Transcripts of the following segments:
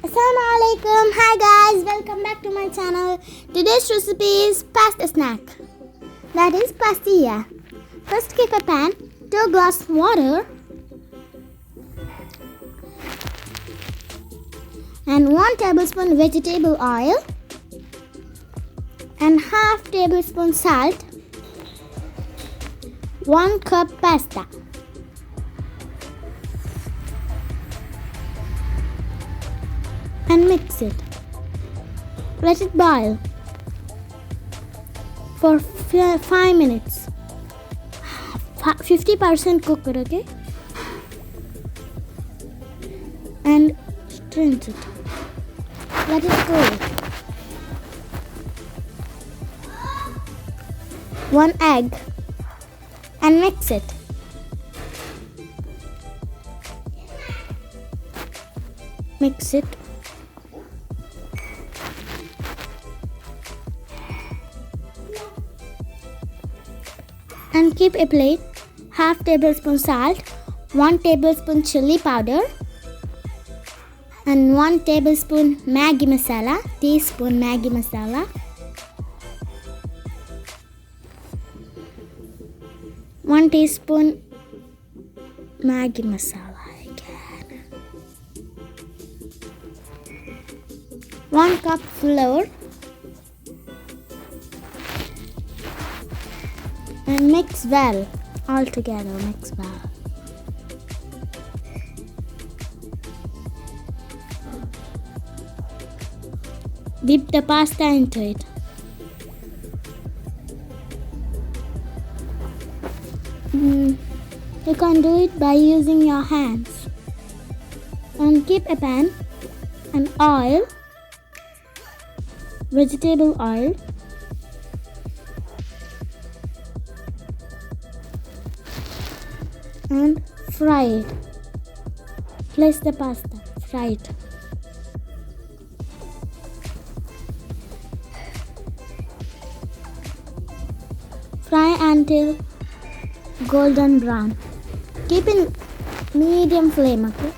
Assalamualaikum. Hi guys, welcome back to my channel. Today's recipe is pasta snack. That is pastea. First keep a pan, 2 glass water and 1 tablespoon vegetable oil and half tablespoon salt, 1 cup pasta. And mix it. Let it boil for 5 minutes. 50% cook it, okay? And rinse it. Let it cool. 1 egg and mix it. Mix it. And keep a plate, half tablespoon salt, 1 tablespoon chili powder and 1 tablespoon magi masala, teaspoon magi masala, 1 teaspoon magi masala again, 1 cup flour and mix well. All together, mix well. Dip the pasta into it. You can do it by using your hands. And keep a pan and oil, vegetable oil, and fry it. Place the pasta, fry it. Fry until golden brown. Keep in medium flame, okay?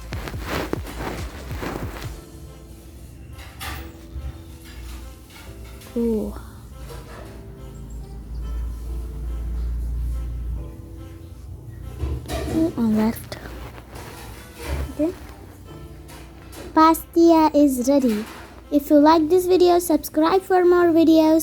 Ooh. On left. Okay. Pastea is ready. If you like this video, subscribe for more videos.